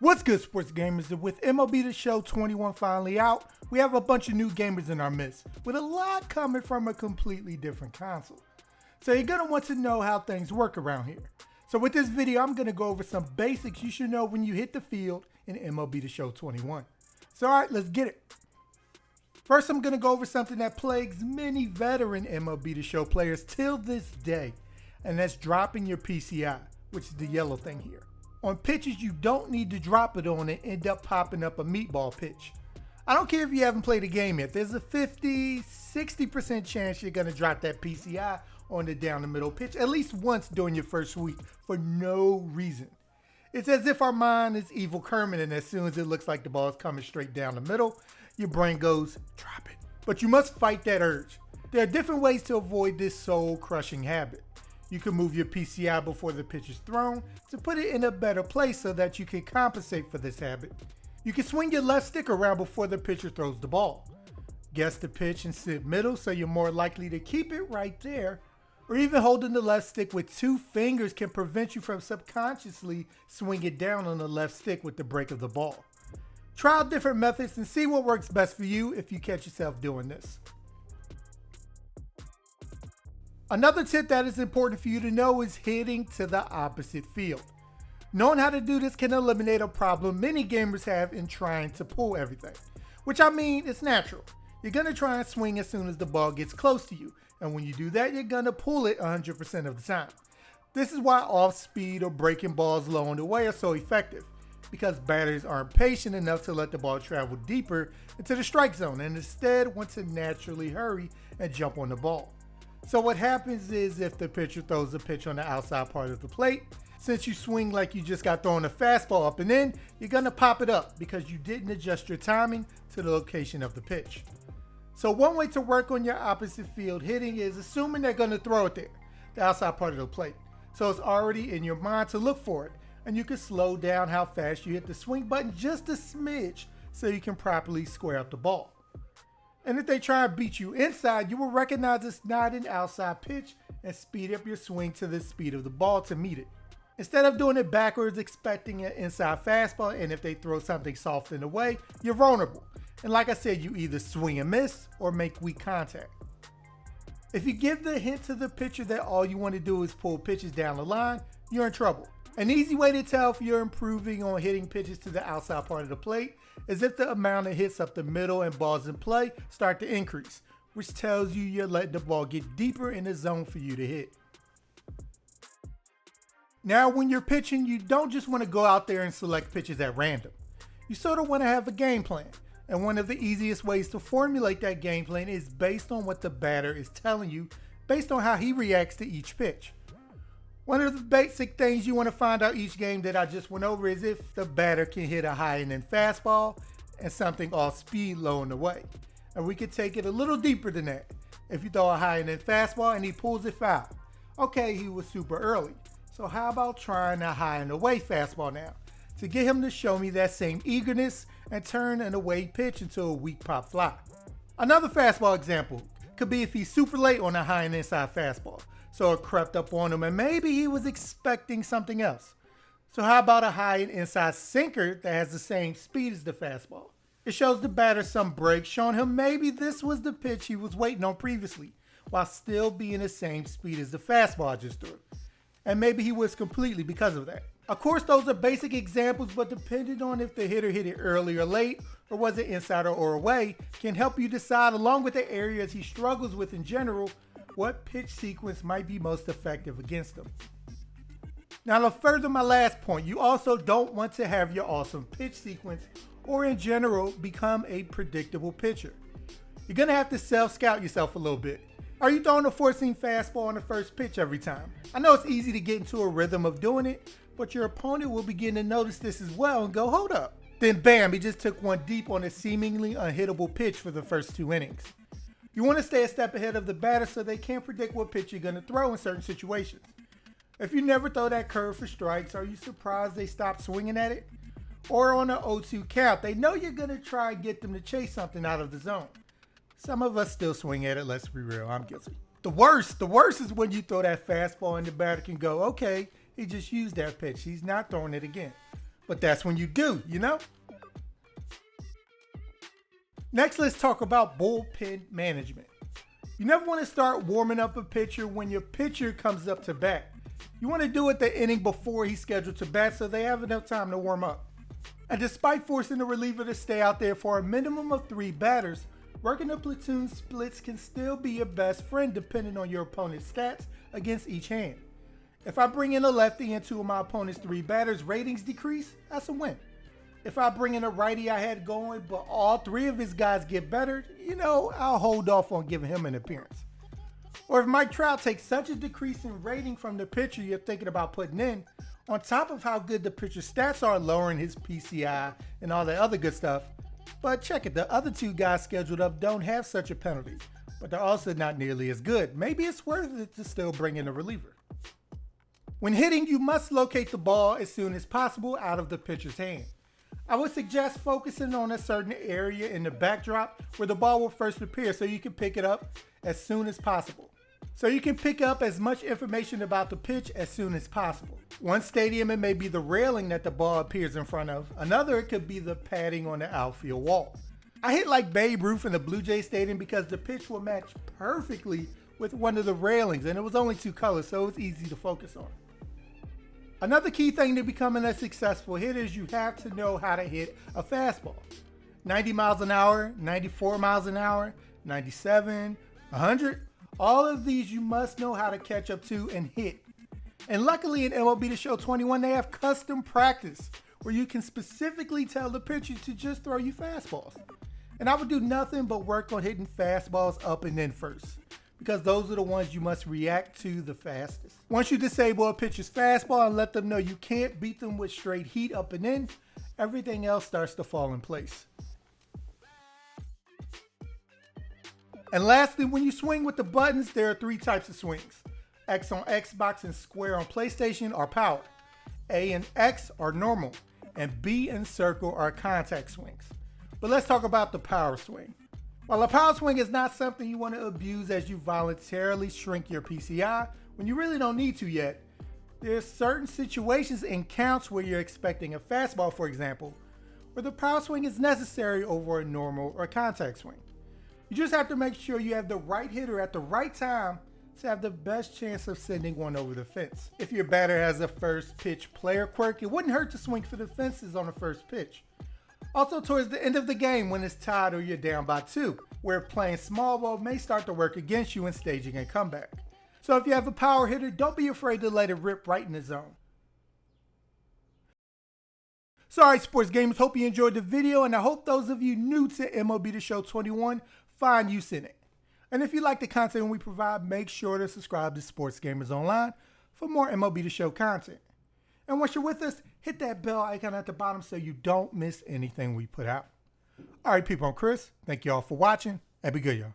What's good, sports gamers? And with MLB The Show 21 finally out, we have a bunch of new gamers in our midst, with a lot coming from a completely different console. So you're going to want to know how things work around here. So with this video, I'm going to go over some basics you should know when you hit the field in MLB The Show 21. So alright, let's get it. First, I'm going to go over something that plagues many veteran MLB The Show players till this day, and that's dropping your PCI, which is the yellow thing here. On pitches you don't need to drop it on and end up popping up a meatball pitch. I don't care if you haven't played a game yet, there's a 50-60% chance you're going to drop that PCI on the down the middle pitch at least once during your first week for no reason. It's as if our mind is evil Kermit, and as soon as it looks like the ball is coming straight down the middle, your brain goes, drop it. But you must fight that urge. There are different ways to avoid this soul-crushing habit. You can move your PCI before the pitch is thrown to put it in a better place so that you can compensate for this habit. You can swing your left stick around before the pitcher throws the ball. Guess the pitch and sit middle so you're more likely to keep it right there. Or even holding the left stick with two fingers can prevent you from subconsciously swinging down on the left stick with the break of the ball. Try out different methods and see what works best for you if you catch yourself doing this. Another tip that is important for you to know is hitting to the opposite field. Knowing how to do this can eliminate a problem many gamers have in trying to pull everything. Which I mean, it's natural. You're going to try and swing as soon as the ball gets close to you. And when you do that, you're going to pull it 100% of the time. This is why off-speed or breaking balls low on the way are so effective. Because batters aren't patient enough to let the ball travel deeper into the strike zone and instead want to naturally hurry and jump on the ball. So what happens is if the pitcher throws a pitch on the outside part of the plate, since you swing like you just got thrown a fastball up and in, you're going to pop it up because you didn't adjust your timing to the location of the pitch. So one way to work on your opposite field hitting is assuming they're going to throw it there, the outside part of the plate. So it's already in your mind to look for it, and you can slow down how fast you hit the swing button just a smidge so you can properly square up the ball. And if they try and beat you inside, you will recognize it's not an outside pitch and speed up your swing to the speed of the ball to meet it. Instead of doing it backwards expecting an inside fastball, and if they throw something soft in the way, you're vulnerable. And like I said, you either swing and miss or make weak contact. If you give the hint to the pitcher that all you want to do is pull pitches down the line, you're in trouble. An easy way to tell if you're improving on hitting pitches to the outside part of the plate is if the amount of hits up the middle and balls in play start to increase, which tells you you're letting the ball get deeper in the zone for you to hit. Now, when you're pitching, you don't just want to go out there and select pitches at random. You sort of want to have a game plan, and one of the easiest ways to formulate that game plan is based on what the batter is telling you, based on how he reacts to each pitch. One of the basic things you want to find out each game that I just went over is if the batter can hit a high and end fastball and something off speed low in the way. And we could take it a little deeper than that. If you throw a high and end fastball and he pulls it foul, okay, he was super early. So how about trying a high and away fastball now to get him to show me that same eagerness and turn an away pitch into a weak pop fly. Another fastball example could be if he's super late on a high and inside fastball. So it crept up on him and maybe he was expecting something else. So how about a high and inside sinker that has the same speed as the fastball? It shows the batter some break, showing him maybe this was the pitch he was waiting on previously, while still being the same speed as the fastball I just threw. And maybe he was completely because of that. Of course, those are basic examples, but depending on if the hitter hit it early or late, or was it inside or away, can help you decide, along with the areas he struggles with in general, what pitch sequence might be most effective against them. Now, to further my last point, you also don't want to have your awesome pitch sequence or in general become a predictable pitcher. You're going to have to self-scout yourself a little bit. Are you throwing a four-seam fastball on the first pitch every time? I know it's easy to get into a rhythm of doing it, but your opponent will begin to notice this as well and go, hold up. Then bam, he just took one deep on a seemingly unhittable pitch for the first 2 innings. You want to stay a step ahead of the batter so they can't predict what pitch you're going to throw in certain situations. If you never throw that curve for strikes, are you surprised they stopped swinging at it? Or on an 0-2 count, they know you're going to try and get them to chase something out of the zone. Some of us still swing at it, let's be real, I'm guilty. The worst is when you throw that fastball and the batter can go, okay, he just used that pitch, he's not throwing it again. But that's when you do, you know? Next, let's talk about bullpen management. You never want to start warming up a pitcher when your pitcher comes up to bat. You want to do it the inning before he's scheduled to bat so they have enough time to warm up. And despite forcing the reliever to stay out there for a minimum of 3 batters, working the platoon splits can still be your best friend depending on your opponent's stats against each hand. If I bring in a lefty and 2 of my opponent's 3 batters' ratings decrease, that's a win. If I bring in a righty I had going, but all 3 of his guys get better, I'll hold off on giving him an appearance. Or if Mike Trout takes such a decrease in rating from the pitcher you're thinking about putting in, on top of how good the pitcher's stats are, lowering his PCI and all that other good stuff, but check it, the other 2 guys scheduled up don't have such a penalty, but they're also not nearly as good. Maybe it's worth it to still bring in a reliever. When hitting, you must locate the ball as soon as possible out of the pitcher's hand. I would suggest focusing on a certain area in the backdrop where the ball will first appear so you can pick it up as soon as possible. So you can pick up as much information about the pitch as soon as possible. One stadium, it may be the railing that the ball appears in front of. Another, it could be the padding on the outfield wall. I hit like Babe Ruth in the Blue Jay Stadium because the pitch will match perfectly with one of the railings and it was only 2 colors, so it was easy to focus on. Another key thing to becoming a successful hitter is you have to know how to hit a fastball. 90 miles an hour, 94 miles an hour, 97, 100, all of these you must know how to catch up to and hit. And luckily in MLB The Show 21, they have custom practice where you can specifically tell the pitcher to just throw you fastballs. And I would do nothing but work on hitting fastballs up and in first, because those are the ones you must react to the fastest. Once you disable a pitcher's fastball and let them know you can't beat them with straight heat up and in, everything else starts to fall in place. And lastly, when you swing with the buttons, there are 3 types of swings. X on Xbox and square on PlayStation are power. A and X are normal. And B and circle are contact swings. But let's talk about the power swing. While a power swing is not something you want to abuse as you voluntarily shrink your PCI when you really don't need to yet, there's certain situations and counts where you're expecting a fastball, for example, where the power swing is necessary over a normal or contact swing. You just have to make sure you have the right hitter at the right time to have the best chance of sending one over the fence. If your batter has a first pitch player quirk, it wouldn't hurt to swing for the fences on the first pitch. Also towards the end of the game when it's tied or you're down by 2, where playing small ball may start to work against you in staging a comeback. So if you have a power hitter, don't be afraid to let it rip right in the zone. So alright sports gamers, hope you enjoyed the video and I hope those of you new to MLB The Show 21 find use in it. And if you like the content we provide, make sure to subscribe to Sports Gamers Online for more MLB The Show content. And once you're with us, hit that bell icon at the bottom so you don't miss anything we put out. Alright people, I'm Chris. Thank you all for watching and be good y'all.